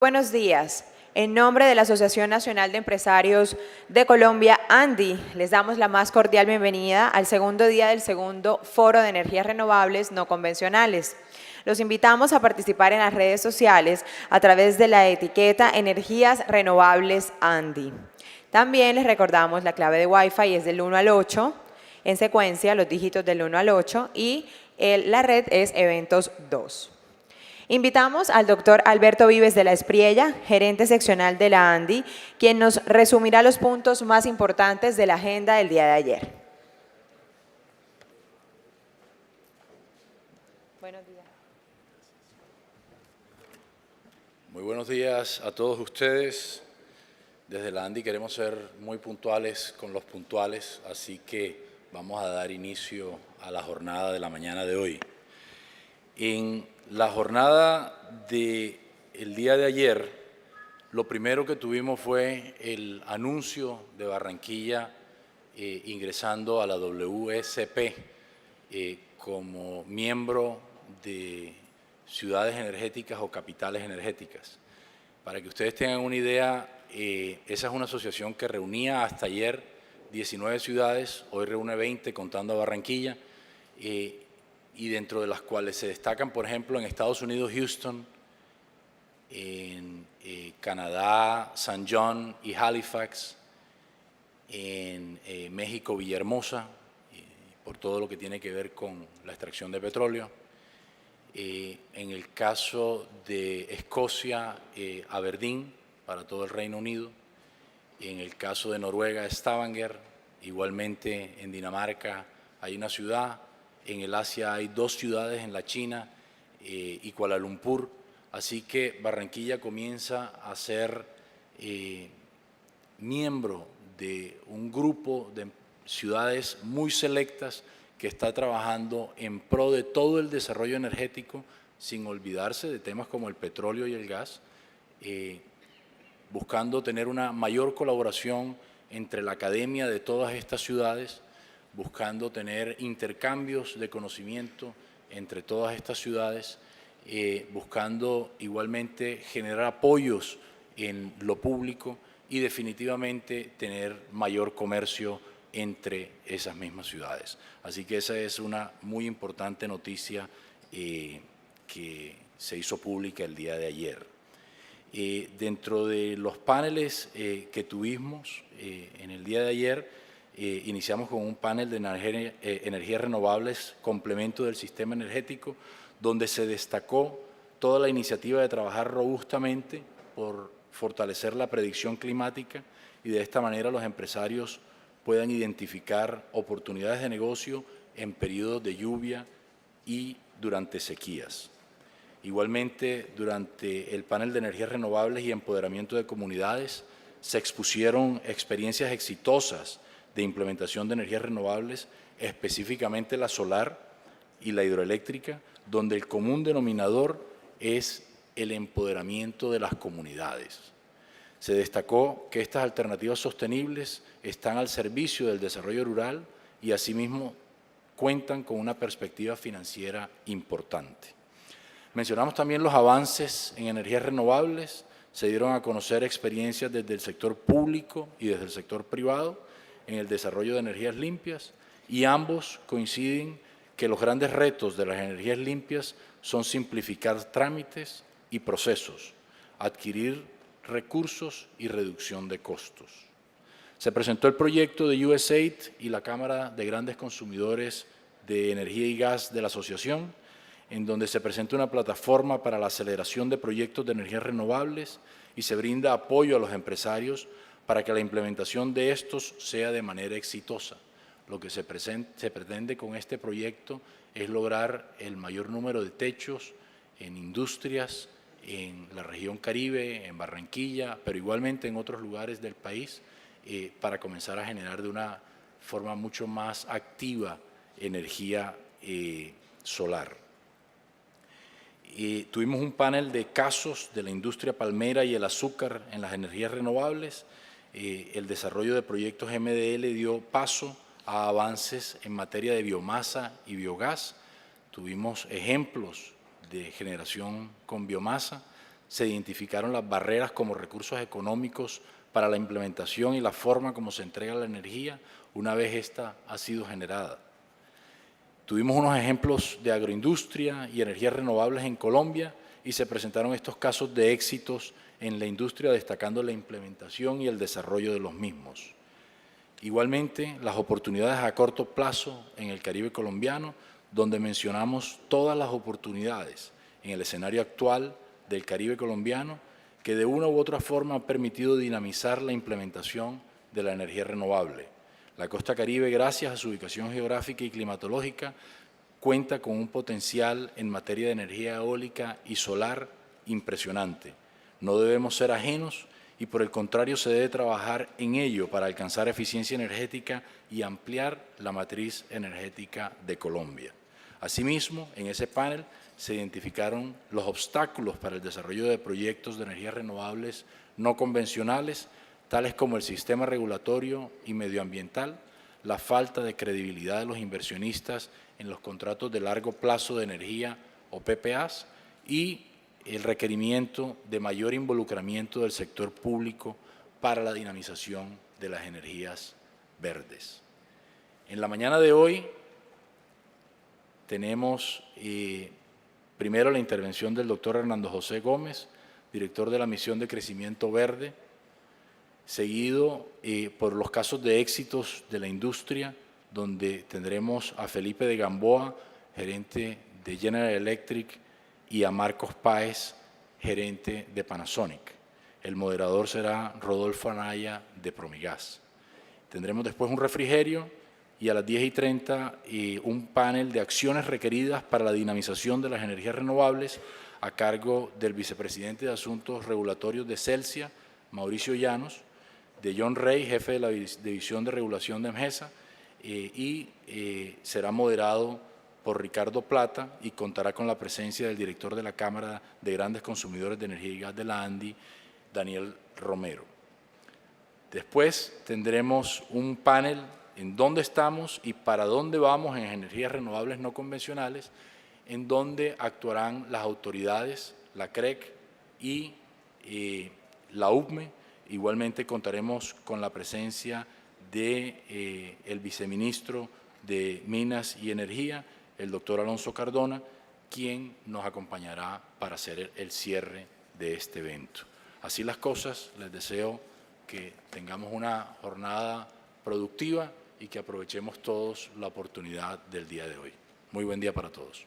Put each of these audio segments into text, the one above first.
Buenos días. En nombre de la Asociación Nacional de Empresarios de Colombia, ANDI, les damos la más cordial bienvenida al segundo día del segundo Foro de Energías Renovables No Convencionales. Los invitamos a participar en las redes sociales a través de la etiqueta Energías Renovables ANDI. También les recordamos la clave de Wi-Fi es del 1 al 8, en secuencia los dígitos del 1 al 8 y la red es Eventos 2. Invitamos al doctor Alberto Vives de la Espriella, gerente seccional de la ANDI, quien nos resumirá los puntos más importantes de la agenda del día de ayer. Buenos días. Muy buenos días a todos ustedes. Desde la ANDI queremos ser muy puntuales con los puntuales, así que vamos a dar inicio a la jornada de la mañana de hoy. En la jornada del día de ayer, lo primero que tuvimos fue el anuncio de Barranquilla ingresando a la WSP como miembro de ciudades energéticas o capitales energéticas. Para que ustedes tengan una idea, esa es una asociación que reunía hasta ayer 19 ciudades, hoy reúne 20 contando a Barranquilla, y dentro de las cuales se destacan, por ejemplo, en Estados Unidos, Houston, en Canadá, San John y Halifax, en México, Villahermosa, por todo lo que tiene que ver con la extracción de petróleo. En el caso de Escocia, Aberdeen, para todo el Reino Unido. En el caso de Noruega, Stavanger. Igualmente en Dinamarca hay una ciudad. En el Asia hay 2 ciudades, en la China y Kuala Lumpur. Así que Barranquilla comienza a ser miembro de un grupo de ciudades muy selectas que está trabajando en pro de todo el desarrollo energético, sin olvidarse de temas como el petróleo y el gas, buscando tener una mayor colaboración entre la academia de todas estas ciudades, buscando tener intercambios de conocimiento entre todas estas ciudades, buscando igualmente generar apoyos en lo público y definitivamente tener mayor comercio entre esas mismas ciudades. Así que esa es una muy importante noticia que se hizo pública el día de ayer. Dentro de los paneles que tuvimos en el día de ayer, iniciamos con un panel de energías renovables, complemento del sistema energético, donde se destacó toda la iniciativa de trabajar robustamente por fortalecer la predicción climática y de esta manera los empresarios puedan identificar oportunidades de negocio en periodos de lluvia y durante sequías. Igualmente, durante el panel de energías renovables y empoderamiento de comunidades, se expusieron experiencias exitosas de implementación de energías renovables, específicamente la solar y la hidroeléctrica, donde el común denominador es el empoderamiento de las comunidades. Se destacó que estas alternativas sostenibles están al servicio del desarrollo rural y asimismo cuentan con una perspectiva financiera importante. Mencionamos también los avances en energías renovables, se dieron a conocer experiencias desde el sector público y desde el sector privado en el desarrollo de energías limpias y ambos coinciden que los grandes retos de las energías limpias son simplificar trámites y procesos, adquirir recursos y reducción de costos. Se presentó el proyecto de USAID y la Cámara de Grandes Consumidores de Energía y Gas de la Asociación, en donde se presenta una plataforma para la aceleración de proyectos de energías renovables y se brinda apoyo a los empresarios para que la implementación de estos sea de manera exitosa. Lo que se pretende con este proyecto es lograr el mayor número de techos en industrias, en la región Caribe, en Barranquilla, pero igualmente en otros lugares del país, para comenzar a generar de una forma mucho más activa energía solar. Tuvimos un panel de casos de la industria palmera y el azúcar en las energías renovables. El desarrollo de proyectos MDL dio paso a avances en materia de biomasa y biogás. Tuvimos ejemplos de generación con biomasa, se identificaron las barreras como recursos económicos para la implementación y la forma como se entrega la energía una vez ésta ha sido generada. Tuvimos unos ejemplos de agroindustria y energías renovables en Colombia y se presentaron estos casos de éxitos en la industria, destacando la implementación y el desarrollo de los mismos. Igualmente, las oportunidades a corto plazo en el Caribe colombiano, donde mencionamos todas las oportunidades en el escenario actual del Caribe colombiano que de una u otra forma han permitido dinamizar la implementación de la energía renovable. La costa Caribe, gracias a su ubicación geográfica y climatológica, cuenta con un potencial en materia de energía eólica y solar impresionante. No debemos ser ajenos y por el contrario se debe trabajar en ello para alcanzar eficiencia energética y ampliar la matriz energética de Colombia. Asimismo, en ese panel se identificaron los obstáculos para el desarrollo de proyectos de energías renovables no convencionales, tales como el sistema regulatorio y medioambiental, la falta de credibilidad de los inversionistas en los contratos de largo plazo de energía o PPAs y el requerimiento de mayor involucramiento del sector público para la dinamización de las energías verdes. En la mañana de hoy tenemos primero la intervención del doctor Hernando José Gómez, director de la Misión de Crecimiento Verde, seguido por los casos de éxitos de la industria, donde tendremos a Felipe de Gamboa, gerente de General Electric, y a Marcos Páez, gerente de Panasonic. El moderador será Rodolfo Anaya, de Promigas. Tendremos después un refrigerio y a las 10:30 un panel de acciones requeridas para la dinamización de las energías renovables a cargo del vicepresidente de Asuntos Regulatorios de Celsia, Mauricio Llanos, de John Rey, jefe de la División de Regulación de EMGESA, y será moderado por Ricardo Plata y contará con la presencia del director de la Cámara de Grandes Consumidores de Energía y Gas de la ANDI, Daniel Romero. Después tendremos un panel en dónde estamos y para dónde vamos en energías renovables no convencionales, en donde actuarán las autoridades, la CREC y la UPME. Igualmente contaremos con la presencia del viceministro de Minas y Energía, el doctor Alonso Cardona, quien nos acompañará para hacer el cierre de este evento. Así las cosas, les deseo que tengamos una jornada productiva y que aprovechemos todos la oportunidad del día de hoy. Muy buen día para todos.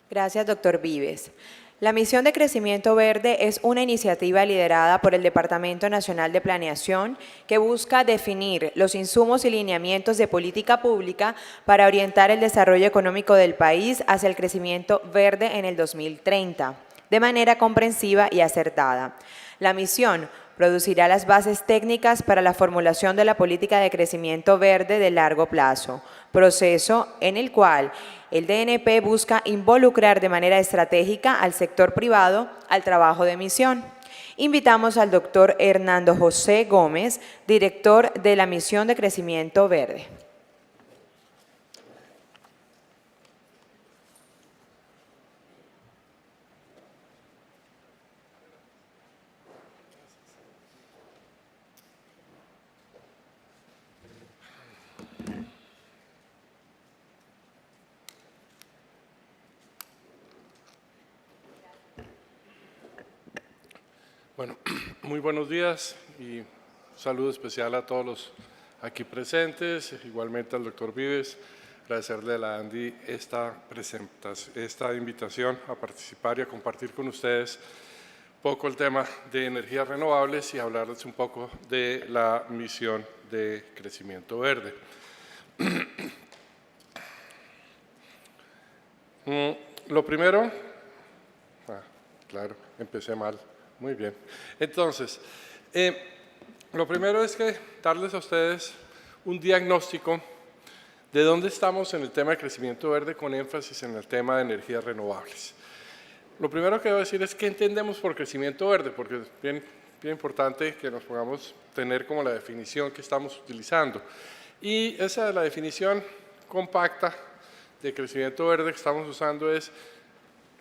Gracias, doctor Vives. La Misión de Crecimiento Verde es una iniciativa liderada por el Departamento Nacional de Planeación que busca definir los insumos y lineamientos de política pública para orientar el desarrollo económico del país hacia el crecimiento verde en el 2030, de manera comprensiva y acertada. La misión producirá las bases técnicas para la formulación de la política de crecimiento verde de largo plazo, proceso en el cual el DNP busca involucrar de manera estratégica al sector privado al trabajo de misión. Invitamos al doctor Hernando José Gómez, director de la Misión de Crecimiento Verde. Bueno, muy buenos días y un saludo especial a todos los aquí presentes, igualmente al doctor Vives, agradecerle a la ANDI esta invitación a participar y a compartir con ustedes un poco el tema de energías renovables y hablarles un poco de la misión de crecimiento verde. Lo primero, claro, empecé mal. Muy bien. Entonces, lo primero es que darles a ustedes un diagnóstico de dónde estamos en el tema de crecimiento verde con énfasis en el tema de energías renovables. Lo primero que debo decir es qué entendemos por crecimiento verde, porque es bien importante que nos podamos tener como la definición que estamos utilizando. Y esa es la definición compacta de crecimiento verde que estamos usando es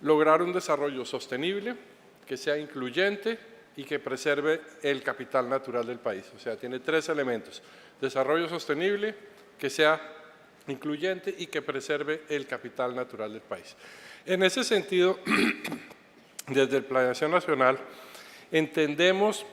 lograr un desarrollo sostenible, que sea incluyente y que preserve el capital natural del país. O sea, tiene 3 elementos: desarrollo sostenible, que sea incluyente y que preserve el capital natural del país. En ese sentido, desde el Planeación Nacional, entendemos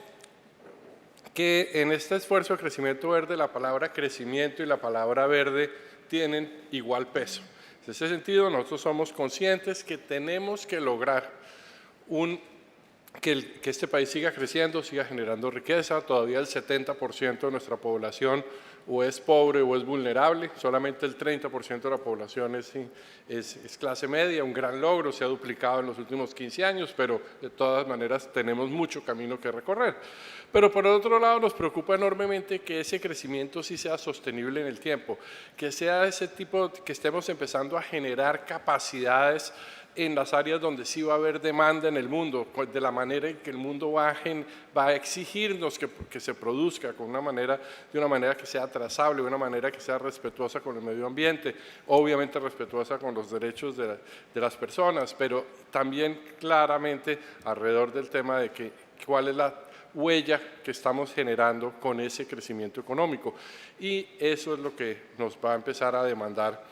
que en este esfuerzo de crecimiento verde la palabra crecimiento y la palabra verde tienen igual peso. En ese sentido, nosotros somos conscientes que tenemos que lograr que este país siga creciendo, siga generando riqueza. Todavía el 70% de nuestra población o es pobre o es vulnerable, solamente el 30% de la población es clase media, un gran logro, se ha duplicado en los últimos 15 años, pero de todas maneras tenemos mucho camino que recorrer. Pero por otro lado nos preocupa enormemente que ese crecimiento sí sea sostenible en el tiempo, que sea ese tipo, que estemos empezando a generar capacidades en las áreas donde sí va a haber demanda en el mundo, de la manera en que el mundo va a exigirnos que se produzca de una manera que sea trazable, de una manera que sea respetuosa con el medio ambiente, obviamente respetuosa con los derechos de las personas, pero también claramente alrededor del tema de cuál es la huella que estamos generando con ese crecimiento económico. Y eso es lo que nos va a empezar a demandar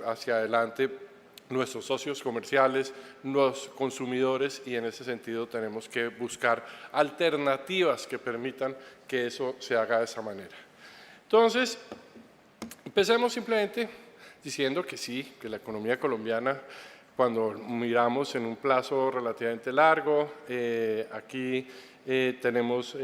hacia adelante nuestros socios comerciales, los consumidores, y en ese sentido tenemos que buscar alternativas que permitan que eso se haga de esa manera. Entonces, empecemos simplemente diciendo que sí, que la economía colombiana, cuando miramos en un plazo relativamente largo, aquí tenemos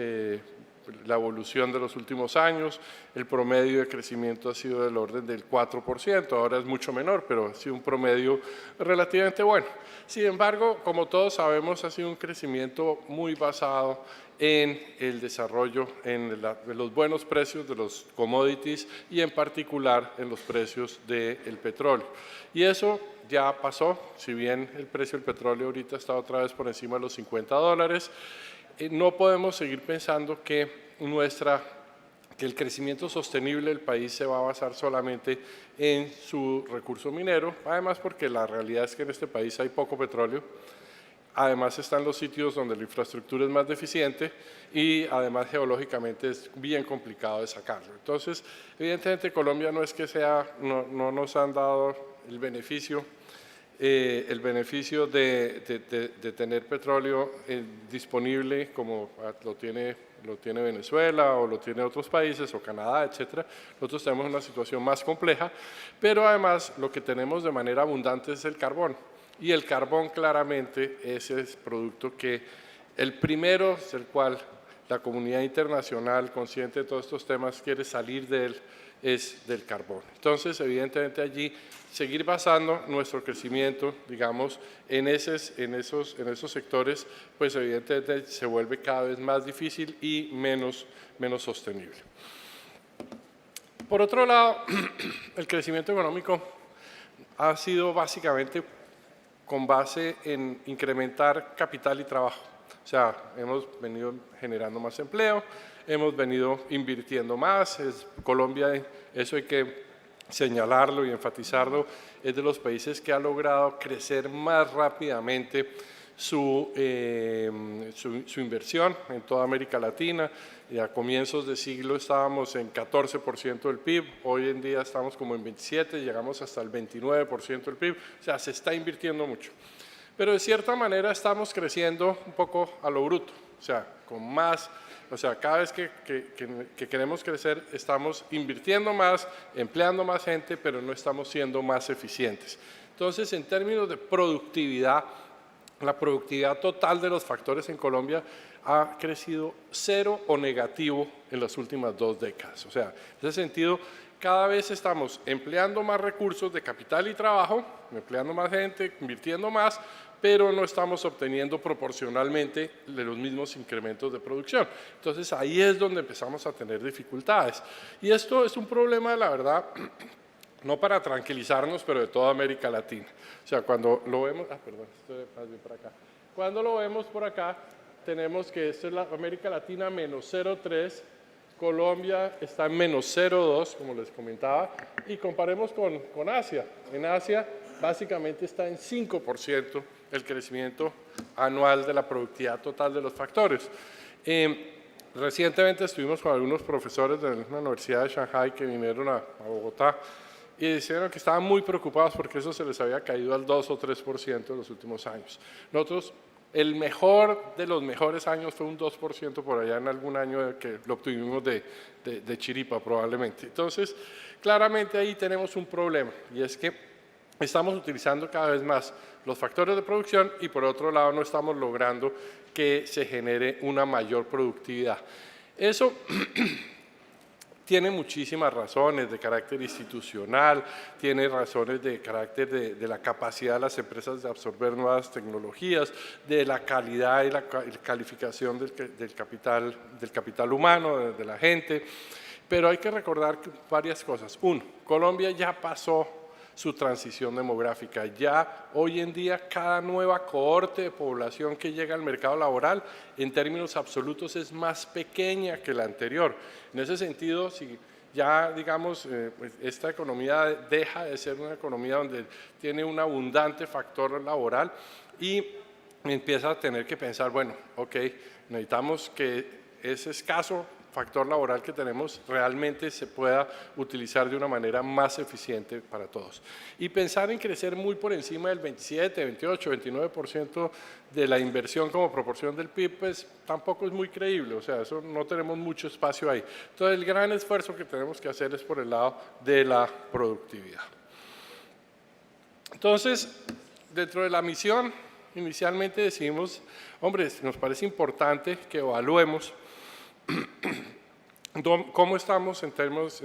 la evolución de los últimos años, el promedio de crecimiento ha sido del orden del 4%, ahora es mucho menor, pero ha sido un promedio relativamente bueno. Sin embargo, como todos sabemos, ha sido un crecimiento muy basado en el desarrollo, en los buenos precios de los commodities y en particular en los precios del petróleo. Y eso ya pasó, si bien el precio del petróleo ahorita está otra vez por encima de los $50, no podemos seguir pensando que el crecimiento sostenible del país se va a basar solamente en su recurso minero, además porque la realidad es que en este país hay poco petróleo, además están los sitios donde la infraestructura es más deficiente y además geológicamente es bien complicado de sacarlo. Entonces, evidentemente Colombia no es que no nos han dado el beneficio de tener petróleo disponible como lo tiene Venezuela o lo tiene otros países o Canadá, etcétera. Nosotros tenemos una situación más compleja, pero además lo que tenemos de manera abundante es el carbón. Y el carbón claramente es el producto que el primero del cual la comunidad internacional, consciente de todos estos temas, quiere salir de él, es del carbón. Entonces, evidentemente allí seguir basando nuestro crecimiento, digamos, en esos sectores, pues evidentemente se vuelve cada vez más difícil y menos sostenible. Por otro lado, el crecimiento económico ha sido básicamente con base en incrementar capital y trabajo. O sea, hemos venido generando más empleo, hemos venido invirtiendo más. Colombia, eso hay que señalarlo y enfatizarlo, es de los países que ha logrado crecer más rápidamente su inversión en toda América Latina. Y a comienzos de siglo estábamos en 14% del PIB, hoy en día estamos como en 27%, llegamos hasta el 29% del PIB, o sea, se está invirtiendo mucho. Pero de cierta manera estamos creciendo un poco a lo bruto, o sea, cada vez que queremos crecer estamos invirtiendo más, empleando más gente, pero no estamos siendo más eficientes. Entonces, en términos de productividad, la productividad total de los factores en Colombia ha crecido cero o negativo en las últimas 2 décadas. O sea, en ese sentido, cada vez estamos empleando más recursos de capital y trabajo, empleando más gente, invirtiendo más, pero no estamos obteniendo proporcionalmente de los mismos incrementos de producción. Entonces, ahí es donde empezamos a tener dificultades. Y esto es un problema, la verdad, no para tranquilizarnos, pero de toda América Latina. O sea, cuando lo vemos, estoy más bien por acá. Cuando lo vemos por acá, tenemos que esto es la América Latina menos 0,3, Colombia está en menos 0,2, como les comentaba, y comparemos con Asia. En Asia básicamente está en 5% el crecimiento anual de la productividad total de los factores. Recientemente estuvimos con algunos profesores de la Universidad de Shanghai que vinieron a Bogotá y dijeron que estaban muy preocupados porque eso se les había caído al 2 o 3% en los últimos años. Nosotros, el mejor de los mejores años fue un 2% por allá en algún año que lo obtuvimos de chiripa probablemente. Entonces, claramente ahí tenemos un problema y es que estamos utilizando cada vez más los factores de producción y por otro lado no estamos logrando que se genere una mayor productividad. Eso tiene muchísimas razones de carácter institucional, tiene razones de carácter de la capacidad de las empresas de absorber nuevas tecnologías, de la calidad y la calificación del capital humano, de la gente, pero hay que recordar varias cosas. Uno, Colombia ya pasó su transición demográfica. Ya hoy en día cada nueva cohorte de población que llega al mercado laboral en términos absolutos es más pequeña que la anterior. En ese sentido, si ya digamos esta economía deja de ser una economía donde tiene un abundante factor laboral y empieza a tener que pensar, bueno, ok, necesitamos que ese escaso factor laboral que tenemos realmente se pueda utilizar de una manera más eficiente para todos. Y pensar en crecer muy por encima del 27, 28, 29% de la inversión como proporción del PIB, pues tampoco es muy creíble, o sea, eso no tenemos mucho espacio ahí. Entonces el gran esfuerzo que tenemos que hacer es por el lado de la productividad. Entonces, dentro de la misión, inicialmente decidimos, hombre, nos parece importante que evaluemos ¿cómo estamos en términos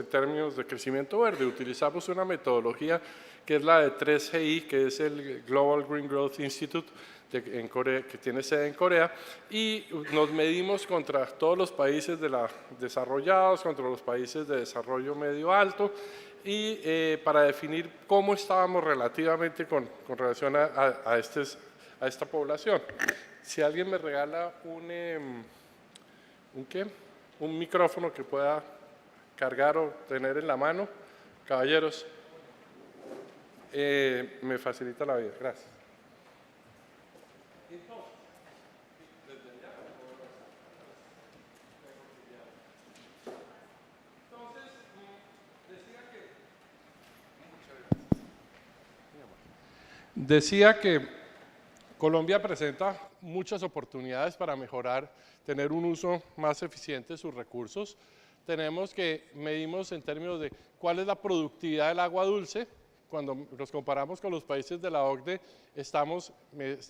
de crecimiento verde? Utilizamos una metodología que es la de 3GI, que es el Global Green Growth Institute en Corea, que tiene sede en Corea, y nos medimos contra todos los países desarrollados, contra los países de desarrollo medio alto, y para definir cómo estábamos relativamente con relación a esta población. Si alguien me regala un micrófono que pueda cargar o tener en la mano, caballeros, me facilita la vida. Gracias. Decía que Colombia presenta muchas oportunidades para mejorar, tener un uso más eficiente de sus recursos. Medimos en términos de cuál es la productividad del agua dulce. Cuando nos comparamos con los países de la OCDE, esta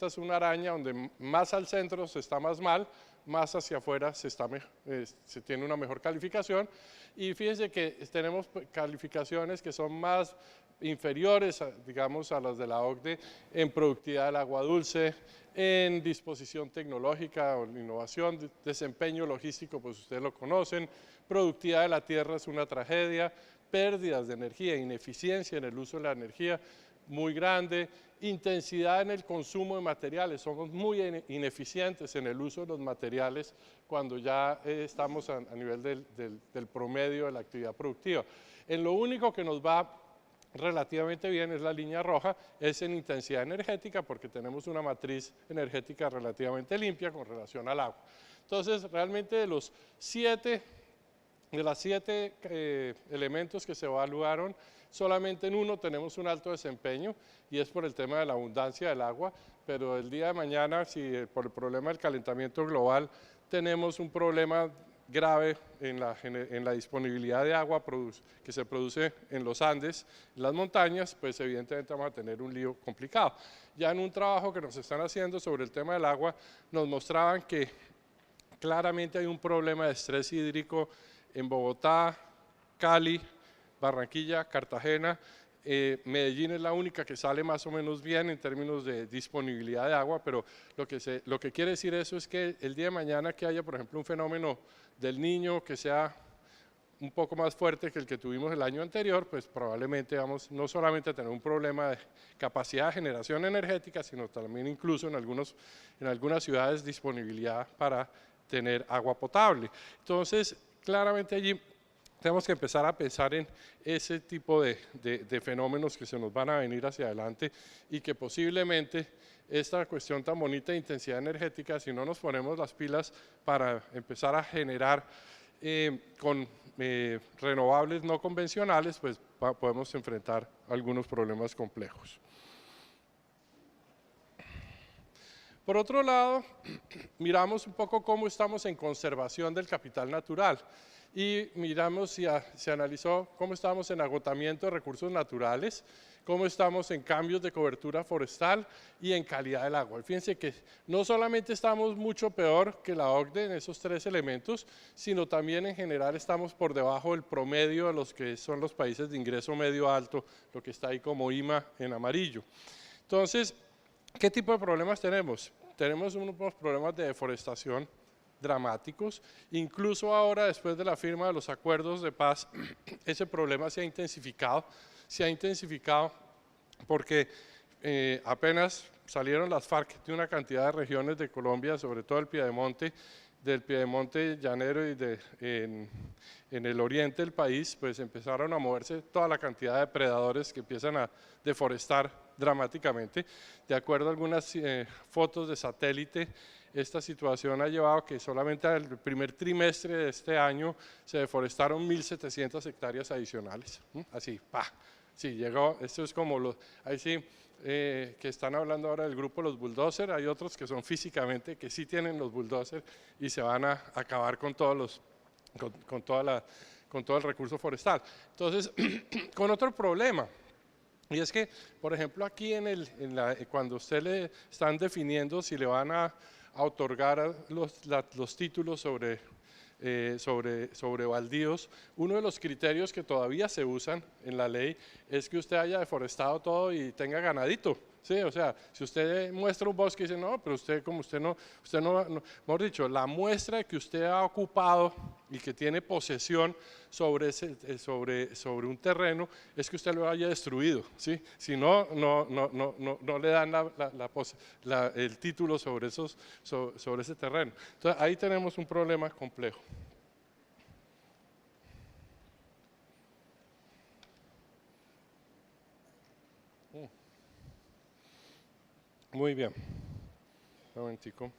es una araña donde más al centro se está más mal, más hacia afuera se tiene una mejor calificación. Y fíjense que tenemos calificaciones que son más inferiores, digamos, a las de la OCDE en productividad del agua dulce, en disposición tecnológica o innovación, desempeño logístico, pues ustedes lo conocen, productividad de la tierra es una tragedia, pérdidas de energía, ineficiencia en el uso de la energía muy grande, intensidad en el consumo de materiales, somos muy ineficientes en el uso de los materiales cuando ya estamos a nivel del promedio de la actividad productiva. En lo único que nos va relativamente bien es la línea roja, es en intensidad energética porque tenemos una matriz energética relativamente limpia con relación al agua. Entonces, realmente de los siete elementos que se evaluaron, solamente en uno tenemos un alto desempeño y es por el tema de la abundancia del agua, pero el día de mañana, si por el problema del calentamiento global tenemos un problema grave en la disponibilidad de agua que se produce en los Andes, en las montañas, pues evidentemente vamos a tener un lío complicado. Ya en un trabajo que nos están haciendo sobre el tema del agua, nos mostraban que claramente hay un problema de estrés hídrico en Bogotá, Cali, Barranquilla, Cartagena. Medellín es la única que sale más o menos bien en términos de disponibilidad de agua, pero lo que quiere decir eso es que el día de mañana que haya, por ejemplo, un fenómeno del Niño que sea un poco más fuerte que el que tuvimos el año anterior, pues probablemente vamos no solamente a tener un problema de capacidad de generación energética, sino también incluso en algunas ciudades disponibilidad para tener agua potable. Entonces, claramente allí tenemos que empezar a pensar en ese tipo de fenómenos que se nos van a venir hacia adelante y que posiblemente esta cuestión tan bonita de intensidad energética, si no nos ponemos las pilas para empezar a generar con renovables no convencionales, pues podemos enfrentar algunos problemas complejos. Por otro lado, miramos un poco cómo estamos en conservación del capital natural y miramos se analizó cómo estamos en agotamiento de recursos naturales, cómo estamos en cambios de cobertura forestal y en calidad del agua. Fíjense que no solamente estamos mucho peor que la OCDE en esos tres elementos, sino también en general estamos por debajo del promedio de los que son los países de ingreso medio alto, lo que está ahí como IMA en amarillo. Entonces, ¿qué tipo de problemas tenemos? Tenemos unos problemas de deforestación dramáticos, incluso ahora después de la firma de los acuerdos de paz, ese problema se ha intensificado porque apenas salieron las FARC de una cantidad de regiones de Colombia, sobre todo el Piedemonte, del Piedemonte llanero y en el oriente del país, pues empezaron a moverse toda la cantidad de depredadores que empiezan a deforestar dramáticamente. De acuerdo a algunas fotos de satélite, esta situación ha llevado a que solamente el primer trimestre de este año se deforestaron 1.700 hectáreas adicionales. Así, ¡pa! Sí, llegó, esto es como ahí sí, que están hablando ahora del grupo Los Bulldozer, hay otros que son físicamente, que sí tienen los bulldozers y se van a acabar con todos con todo el recurso forestal. Entonces, con otro problema, y es que, por ejemplo, aquí cuando usted le están definiendo si le van a otorgar los títulos sobre baldíos, uno de los criterios que todavía se usan en la ley es que usted haya deforestado todo y tenga ganadito. Sí, o sea, si usted muestra un bosque y dice, no, pero usted no, mejor dicho, la muestra de que usted ha ocupado y que tiene posesión sobre un terreno es que usted lo haya destruido, ¿sí? Si no, no le dan el título sobre ese terreno. Entonces, ahí tenemos un problema complejo. Muy bien. Un momentico.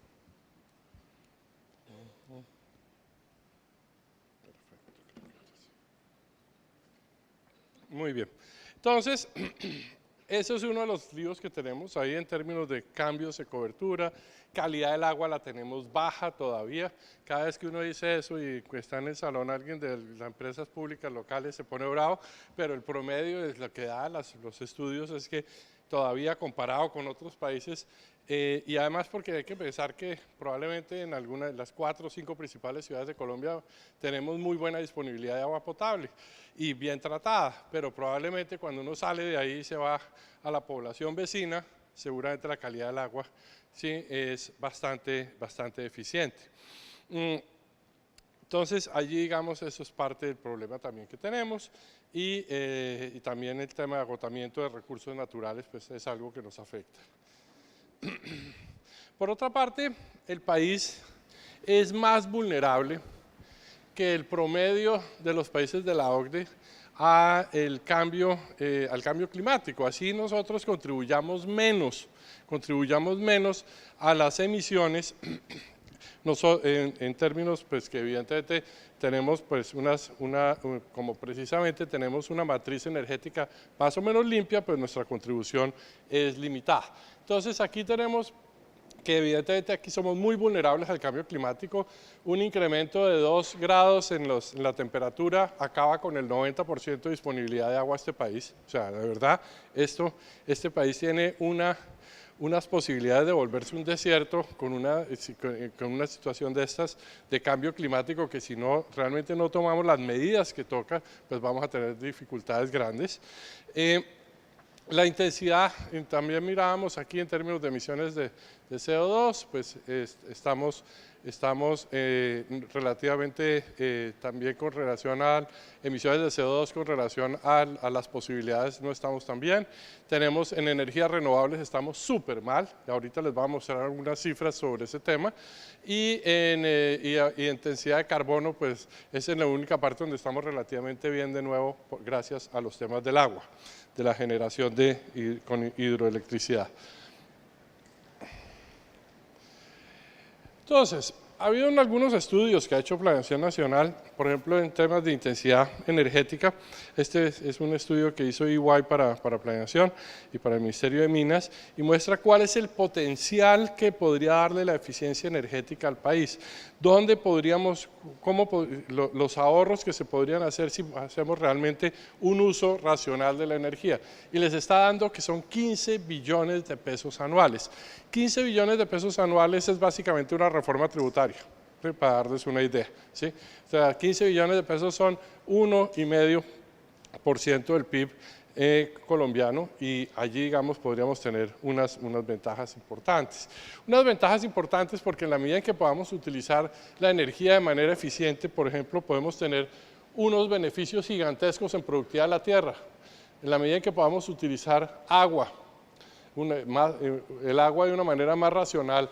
Muy bien. Entonces, ese es uno de los líos que tenemos ahí en términos de cambios de cobertura. Calidad del agua la tenemos baja todavía. Cada vez que uno dice eso y está en el salón alguien de las empresas públicas locales se pone bravo, pero el promedio es lo que da los estudios es que todavía comparado con otros países y además porque hay que pensar que probablemente en algunas de las 4 o 5 principales ciudades de Colombia tenemos muy buena disponibilidad de agua potable y bien tratada, pero probablemente cuando uno sale de ahí y se va a la población vecina, seguramente la calidad del agua sí es bastante deficiente. Entonces, allí, digamos, eso es parte del problema también que tenemos y también el tema de agotamiento de recursos naturales, pues es algo que nos afecta. Por otra parte, el país es más vulnerable que el promedio de los países de la OCDE al cambio climático. Así nosotros contribuyamos menos a las emisiones en términos pues que evidentemente tenemos pues como precisamente tenemos una matriz energética más o menos limpia, pues nuestra contribución es limitada. Entonces aquí tenemos que evidentemente aquí somos muy vulnerables al cambio climático. Un incremento de 2 grados en la temperatura acaba con el 90% de disponibilidad de agua a este país. O sea, de verdad, este país tiene unas posibilidades de volverse un desierto con una situación de estas de cambio climático que si no realmente no tomamos las medidas que toca, pues vamos a tener dificultades grandes. La intensidad, también mirábamos aquí en términos de emisiones de CO2, pues estamos relativamente también con relación a emisiones de CO2, con relación a las posibilidades, no estamos tan bien. Tenemos en energías renovables, estamos súper mal, y ahorita les voy a mostrar algunas cifras sobre ese tema. Y en intensidad de carbono, pues es en la única parte donde estamos relativamente bien de nuevo, gracias a los temas del agua, de la generación con hidroelectricidad. Entonces, ha habido algunos estudios que ha hecho Planeación Nacional, por ejemplo, en temas de intensidad energética. Este es un estudio que hizo EY para Planeación y para el Ministerio de Minas, y muestra cuál es el potencial que podría darle la eficiencia energética al país. ¿Dónde podríamos, los ahorros que se podrían hacer si hacemos realmente un uso racional de la energía? Y les está dando que son 15 billones de pesos anuales. 15 billones de pesos anuales es básicamente una reforma tributaria, ¿sí? Para darles una idea, ¿sí? O sea, 15 billones de pesos son 1,5% del PIB colombiano, y allí, digamos, podríamos tener unas ventajas importantes. Unas ventajas importantes porque en la medida en que podamos utilizar la energía de manera eficiente, por ejemplo, podemos tener unos beneficios gigantescos en productividad de la tierra. En la medida en que podamos utilizar agua, el agua de una manera más racional,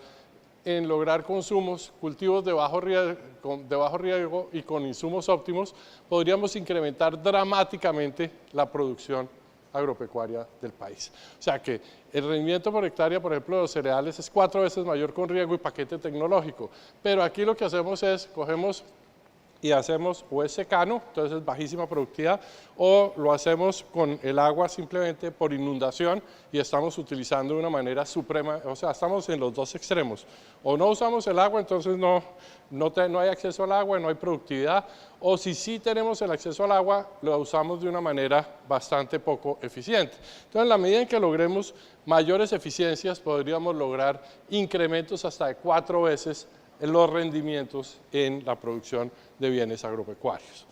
en lograr consumos, cultivos de bajo riesgo y con insumos óptimos, podríamos incrementar dramáticamente la producción agropecuaria del país. O sea que el rendimiento por hectárea, por ejemplo, de los cereales es 4 veces mayor con riego y paquete tecnológico. Pero aquí lo que hacemos es, cogemos y hacemos o es secano, entonces es bajísima productividad, o lo hacemos con el agua simplemente por inundación y estamos utilizando de una manera suprema, o sea, estamos en los dos extremos. O no usamos el agua, entonces no hay acceso al agua, no hay productividad, o si sí tenemos el acceso al agua, lo usamos de una manera bastante poco eficiente. Entonces, en la medida en que logremos mayores eficiencias, podríamos lograr incrementos hasta de 4 veces en los rendimientos en la producción de bienes agropecuarios.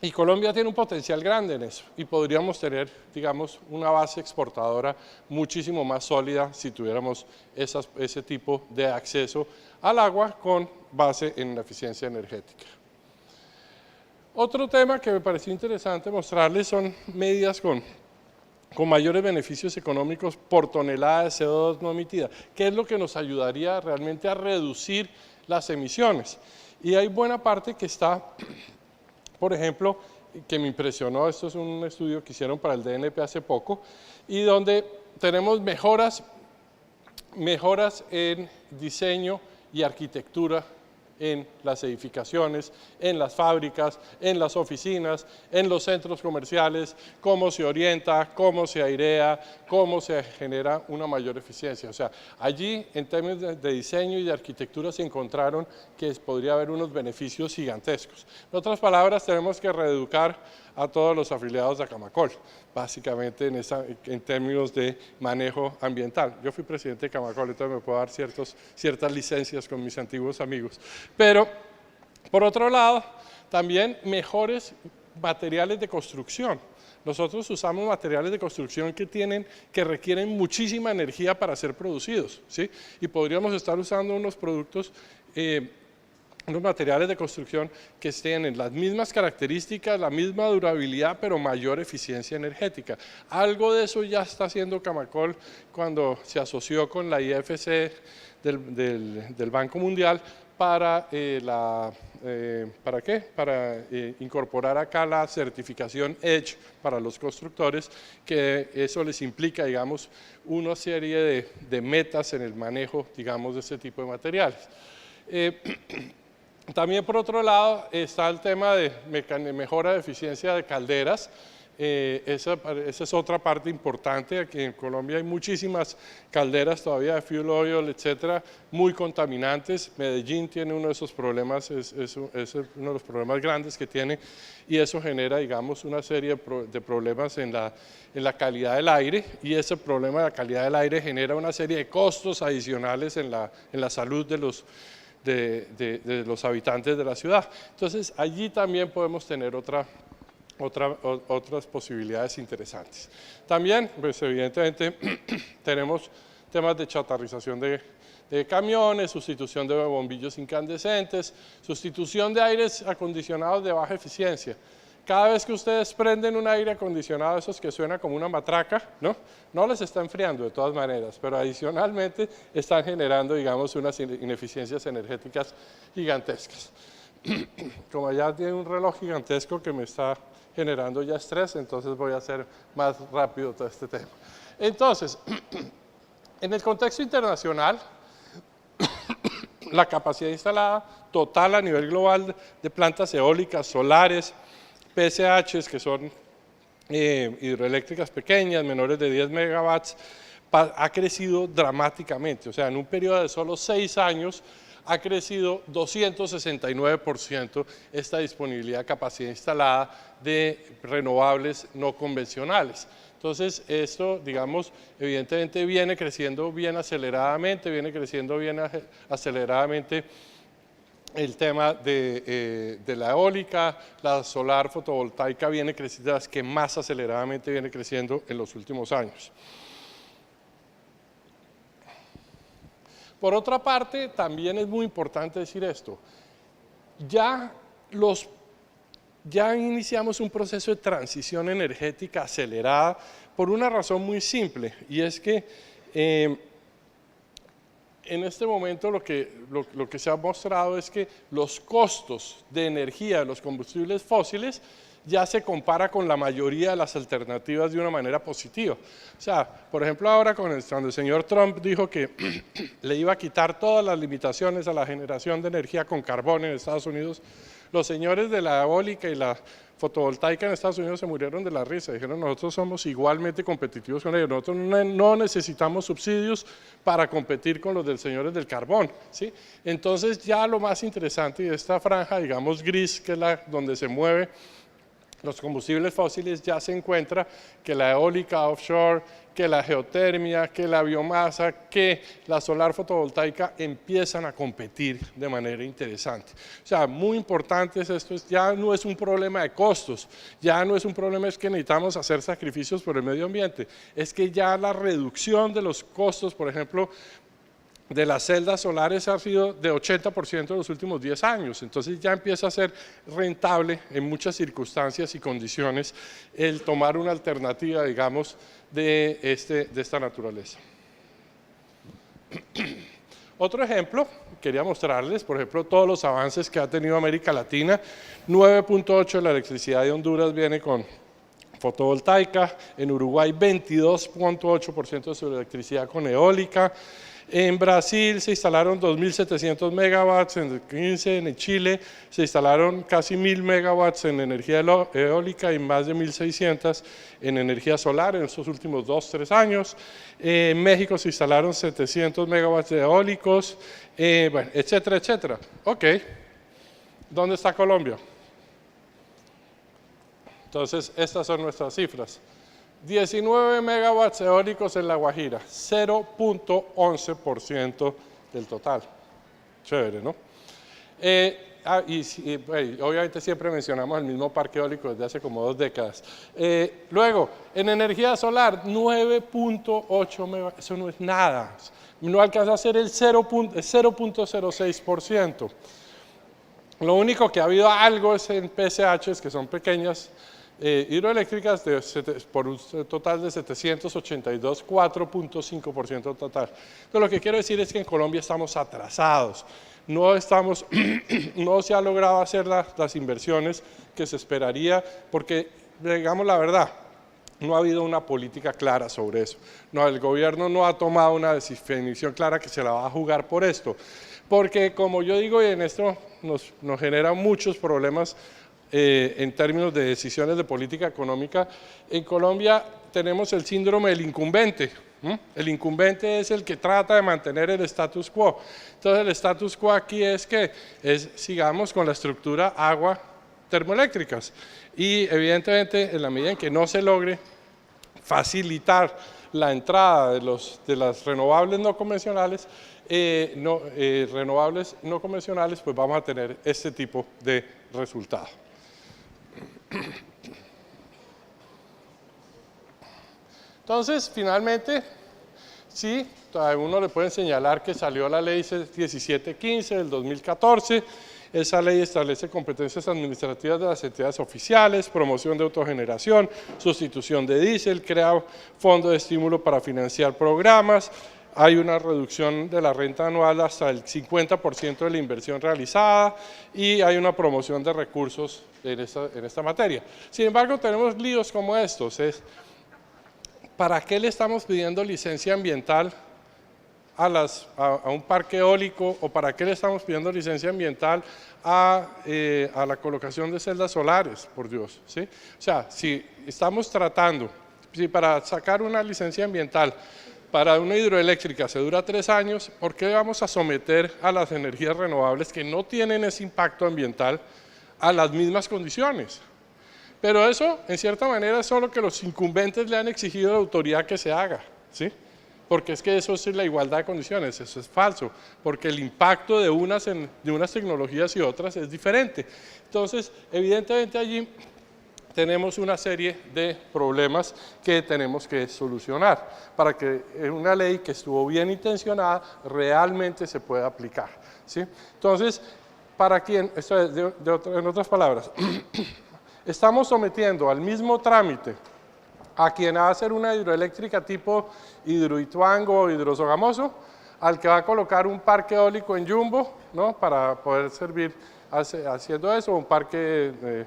Y Colombia tiene un potencial grande en eso, y podríamos tener, digamos, una base exportadora muchísimo más sólida si tuviéramos ese tipo de acceso al agua con base en la eficiencia energética. Otro tema que me pareció interesante mostrarles son medidas con mayores beneficios económicos por tonelada de CO2 no emitida. ¿Qué es lo que nos ayudaría realmente a reducir las emisiones? Y hay buena parte que está, por ejemplo, que me impresionó, esto es un estudio que hicieron para el DNP hace poco, y donde tenemos mejoras en diseño y arquitectura en las edificaciones, en las fábricas, en las oficinas, en los centros comerciales, cómo se orienta, cómo se airea, cómo se genera una mayor eficiencia. O sea, allí en términos de diseño y de arquitectura se encontraron que podría haber unos beneficios gigantescos. En otras palabras, tenemos que reeducar a todos los afiliados de Camacol, básicamente en términos de manejo ambiental. Yo fui presidente de Camacol, entonces me puedo dar ciertas licencias con mis antiguos amigos. Pero, por otro lado, también mejores materiales de construcción. Nosotros usamos materiales de construcción que requieren muchísima energía para ser producidos, ¿sí? Y podríamos estar usando unos productos, unos materiales de construcción que tienen las mismas características, la misma durabilidad, pero mayor eficiencia energética. Algo de eso ya está haciendo Camacol cuando se asoció con la IFC del Banco Mundial para incorporar acá la certificación EDGE para los constructores, que eso les implica, digamos, una serie de metas en el manejo, digamos, de este tipo de materiales. También, por otro lado, está el tema de mejora de eficiencia de calderas. Esa es otra parte importante. Aquí en Colombia hay muchísimas calderas todavía de fuel oil, etcétera, muy contaminantes. Medellín tiene uno de esos problemas, es uno de los problemas grandes que tiene, y eso genera, digamos, una serie de problemas en la calidad del aire, y ese problema de la calidad del aire genera una serie de costos adicionales en la salud de los habitantes de la ciudad. Entonces, allí también podemos tener otra otras posibilidades interesantes. También, pues evidentemente, tenemos temas de chatarrización de camiones, sustitución de bombillos incandescentes, sustitución de aires acondicionados de baja eficiencia. Cada vez que ustedes prenden un aire acondicionado, esos que suena como una matraca, no les está enfriando de todas maneras, pero adicionalmente están generando, digamos, unas ineficiencias energéticas gigantescas. Como allá tiene un reloj gigantesco que me está generando ya estrés, entonces voy a hacer más rápido todo este tema. Entonces, en el contexto internacional, la capacidad instalada total a nivel global de plantas eólicas, solares, PSHs, que son hidroeléctricas pequeñas, menores de 10 megawatts, ha crecido dramáticamente. O sea, en un periodo de solo 6 años ha crecido 269% esta disponibilidad de capacidad instalada de renovables no convencionales. Entonces, esto, digamos, evidentemente viene creciendo bien aceleradamente, el tema de la eólica, la solar fotovoltaica viene creciendo, las que más aceleradamente viene creciendo en los últimos años. Por otra parte, también es muy importante decir esto, ya iniciamos un proceso de transición energética acelerada por una razón muy simple, y es que en este momento lo que se ha mostrado es que los costos de energía de los combustibles fósiles ya se compara con la mayoría de las alternativas de una manera positiva. O sea, por ejemplo, ahora cuando el señor Trump dijo que le iba a quitar todas las limitaciones a la generación de energía con carbón en Estados Unidos, los señores de la eólica y la fotovoltaica en Estados Unidos se murieron de la risa. Dijeron, nosotros somos igualmente competitivos con ellos, nosotros no necesitamos subsidios para competir con los del señores del carbón, ¿sí? Entonces ya lo más interesante de esta franja, digamos gris, que es donde se mueve los combustibles fósiles, ya se encuentra que la eólica offshore, que la geotermia, que la biomasa, que la solar fotovoltaica empiezan a competir de manera interesante. O sea, muy importante es esto, ya no es un problema de costos, ya no es un problema es que necesitamos hacer sacrificios por el medio ambiente, es que ya la reducción de los costos, por ejemplo, de las celdas solares ha sido de 80% en los últimos 10 años, entonces ya empieza a ser rentable en muchas circunstancias y condiciones el tomar una alternativa, digamos, de esta naturaleza. Otro ejemplo, quería mostrarles, por ejemplo, todos los avances que ha tenido América Latina. 9.8% de la electricidad de Honduras viene con fotovoltaica, en Uruguay 22.8% de su electricidad con eólica. En Brasil se instalaron 2.700 megawatts, en 2015 en Chile se instalaron casi 1.000 megawatts en energía eólica y más de 1.600 en energía solar en estos últimos 2-3 años. En México se instalaron 700 megawatts de eólicos, bueno, etcétera, etcétera. Ok, ¿dónde está Colombia? Entonces, estas son nuestras cifras. 19 megawatts eólicos en La Guajira, 0.11% del total. Chévere, ¿no? Obviamente siempre mencionamos el mismo parque eólico desde hace como 2 décadas. Luego, en energía solar, 9.8 megawatts, eso no es nada, no alcanza a ser el 0.06%. Lo único que ha habido algo es en PSHs, que son pequeñas, hidroeléctricas por un total de 782, 4.5% total. Entonces, lo que quiero decir es que en Colombia estamos atrasados, no se ha logrado hacer las inversiones que se esperaría, porque, digamos la verdad, no ha habido una política clara sobre eso. No, el gobierno no ha tomado una definición clara que se la va a jugar por esto, porque como yo digo, y en esto nos genera muchos problemas en términos de decisiones de política económica. En Colombia tenemos el síndrome del incumbente. El incumbente es el que trata de mantener el status quo. Entonces el status quo aquí es que sigamos con la estructura agua termoeléctricas y evidentemente en la medida en que no se logre facilitar la entrada de las renovables no convencionales, pues vamos a tener este tipo de resultado. Entonces, finalmente, sí, a uno le pueden señalar que salió la ley 1715 del 2014, esa ley establece competencias administrativas de las entidades oficiales, promoción de autogeneración, sustitución de diésel, crea fondo de estímulo para financiar programas, hay una reducción de la renta anual hasta el 50% de la inversión realizada y hay una promoción de recursos en esta materia. Sin embargo, tenemos líos como estos. ¿Para qué le estamos pidiendo licencia ambiental a un parque eólico o para qué le estamos pidiendo licencia ambiental a la colocación de celdas solares, por Dios? ¿Sí? O sea, si estamos tratando, si para sacar una licencia ambiental para una hidroeléctrica se dura 3 años, ¿por qué vamos a someter a las energías renovables que no tienen ese impacto ambiental a las mismas condiciones? Pero eso, en cierta manera, es solo que los incumbentes le han exigido a la autoridad que se haga, ¿sí? Porque es que eso es la igualdad de condiciones, eso es falso, porque el impacto de unas tecnologías y otras es diferente. Entonces, evidentemente allí tenemos una serie de problemas que tenemos que solucionar para que una ley que estuvo bien intencionada realmente se pueda aplicar, ¿sí? Entonces, ¿para quién? Esto es en otras palabras, estamos sometiendo al mismo trámite a quien va a hacer una hidroeléctrica tipo Hidroituango o Hidrosogamoso, al que va a colocar un parque eólico en Jumbo, ¿no? Para poder servir haciendo eso, un parque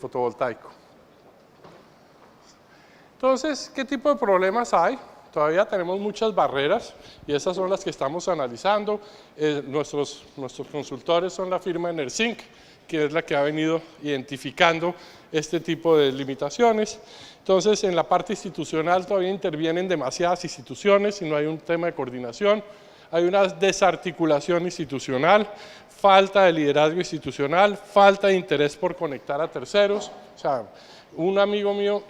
fotovoltaico. Entonces, ¿qué tipo de problemas hay? Todavía tenemos muchas barreras y esas son las que estamos analizando. Nuestros consultores son la firma Enersync, que es la que ha venido identificando este tipo de limitaciones. Entonces, en la parte institucional todavía intervienen demasiadas instituciones y no hay un tema de coordinación. Hay una desarticulación institucional, falta de liderazgo institucional, falta de interés por conectar a terceros. O sea, un amigo mío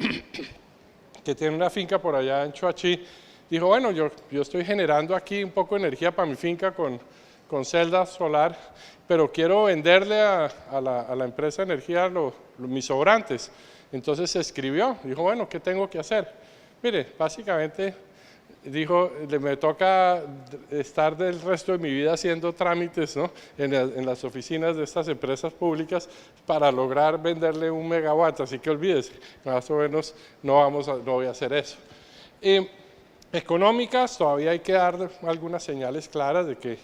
que tiene una finca por allá en Choachí, dijo, bueno, yo estoy generando aquí un poco de energía para mi finca con celda solar, pero quiero venderle a la empresa de energía mis sobrantes. Entonces se escribió, dijo, bueno, ¿qué tengo que hacer? Mire, básicamente dijo, me toca estar del resto de mi vida haciendo trámites, ¿no? en las oficinas de estas empresas públicas para lograr venderle 1 megawatt, así que olvídese, más o menos no voy a hacer eso. Económicas, todavía hay que dar algunas señales claras de que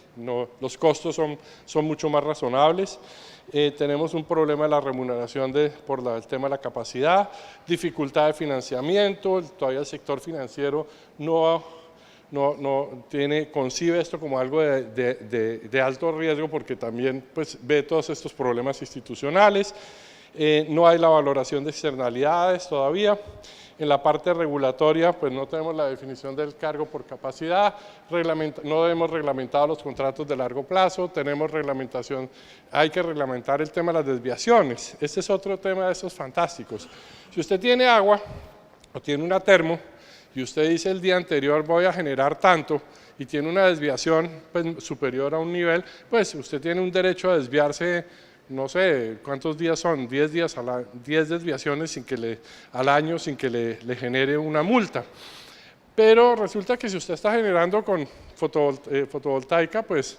los costos son mucho más razonables. Tenemos un problema de la remuneración por el tema de la capacidad, dificultad de financiamiento, todavía el sector financiero no concibe esto como algo de alto riesgo porque también pues, ve todos estos problemas institucionales. No hay la valoración de externalidades todavía. En la parte regulatoria, pues no tenemos la definición del cargo por capacidad, no hemos reglamentado los contratos de largo plazo, tenemos reglamentación, hay que reglamentar el tema de las desviaciones. Este es otro tema de esos fantásticos. Si usted tiene agua o tiene una termo y usted dice el día anterior voy a generar tanto y tiene una desviación pues, superior a un nivel, pues usted tiene un derecho a desviarse. No sé cuántos días son, 10 días, 10 desviaciones al año sin que le genere una multa. Pero resulta que si usted está generando con fotovoltaica, pues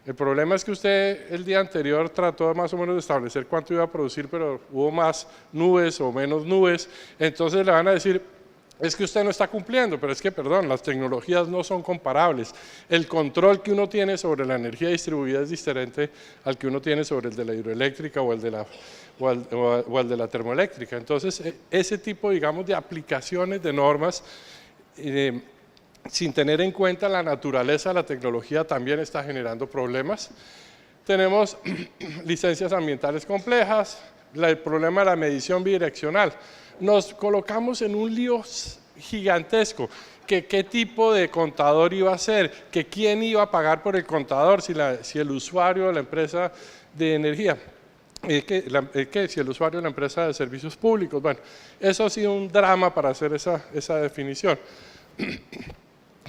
el problema es que usted el día anterior trató más o menos de establecer cuánto iba a producir, pero hubo más nubes o menos nubes, entonces le van a decir, es que usted no está cumpliendo, pero es que, perdón, las tecnologías no son comparables. El control que uno tiene sobre la energía distribuida es diferente al que uno tiene sobre el de la hidroeléctrica o el de la termoeléctrica. Entonces, ese tipo, digamos, de aplicaciones de normas, sin tener en cuenta la naturaleza de la tecnología, también está generando problemas. Tenemos licencias ambientales complejas, el problema de la medición bidireccional. Nos colocamos en un lío gigantesco, que qué tipo de contador iba a ser, que quién iba a pagar por el contador, si el usuario de la empresa de energía, si el usuario de la empresa de servicios públicos. Bueno, eso ha sido un drama para hacer esa definición.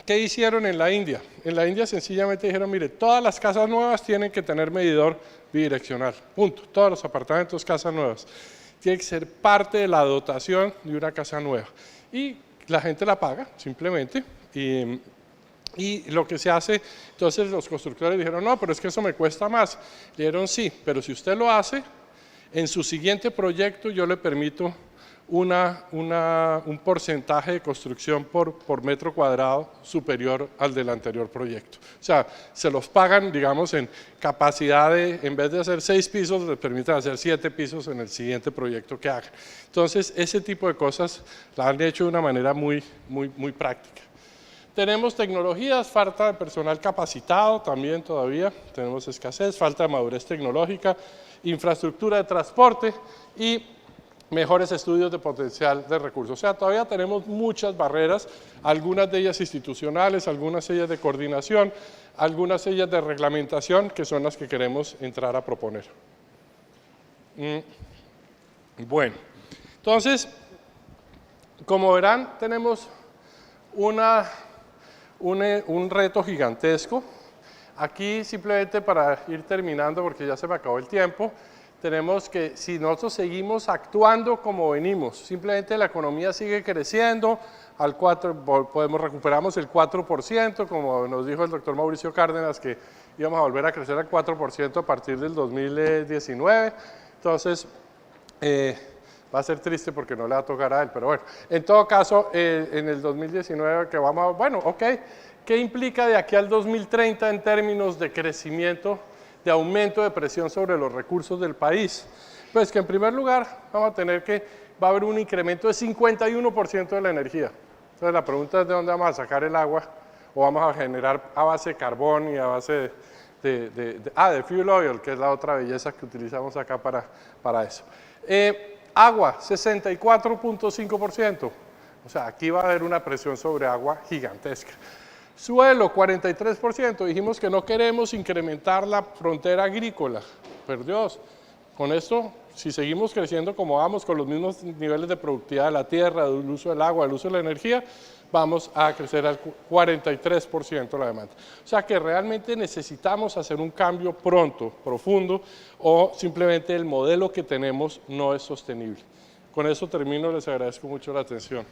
¿Qué hicieron en la India? En la India sencillamente dijeron, mire, todas las casas nuevas tienen que tener medidor bidireccional, punto, todos los apartamentos, casas nuevas. tiene que ser parte de la dotación de una casa nueva. Y la gente la paga, simplemente. Y lo que se hace, entonces los constructores dijeron, no, pero es que eso me cuesta más. Le dijeron, sí, pero si usted lo hace, en su siguiente proyecto yo le permito un porcentaje de construcción por metro cuadrado superior al del anterior proyecto. O sea, se los pagan, digamos, en capacidad de, en vez de hacer 6 pisos, les permiten hacer 7 pisos en el siguiente proyecto que hagan. Entonces, ese tipo de cosas la han hecho de una manera muy práctica. Tenemos tecnologías, falta de personal capacitado también todavía, tenemos escasez, falta de madurez tecnológica, infraestructura de transporte y mejores estudios de potencial de recursos. O sea, todavía tenemos muchas barreras, algunas de ellas institucionales, algunas de ellas de coordinación, algunas de ellas de reglamentación, que son las que queremos entrar a proponer. Bueno, entonces, como verán, tenemos un reto gigantesco. Aquí, simplemente para ir terminando, porque ya se me acabó el tiempo, tenemos que, si nosotros seguimos actuando como venimos, simplemente la economía sigue creciendo, recuperamos el 4%, como nos dijo el doctor Mauricio Cárdenas, que íbamos a volver a crecer al 4% a partir del 2019, entonces va a ser triste porque no le va a tocar a él, pero bueno, en todo caso, en el 2019 que vamos a, bueno, ok, ¿qué implica de aquí al 2030 en términos de crecimiento, de aumento de presión sobre los recursos del país? Pues que en primer lugar vamos a tener va a haber un incremento de 51% de la energía. Entonces la pregunta es de dónde vamos a sacar el agua, o vamos a generar a base de carbón y a base de fuel oil, que es la otra belleza que utilizamos acá para eso. Agua, 64.5%. O sea, aquí va a haber una presión sobre agua gigantesca. Suelo, 43%. Dijimos que no queremos incrementar la frontera agrícola. Por Dios, con esto, si seguimos creciendo como vamos, con los mismos niveles de productividad de la tierra, del uso del agua, del uso de la energía, vamos a crecer al 43% la demanda. O sea que realmente necesitamos hacer un cambio pronto, profundo, o simplemente el modelo que tenemos no es sostenible. Con eso termino, les agradezco mucho la atención.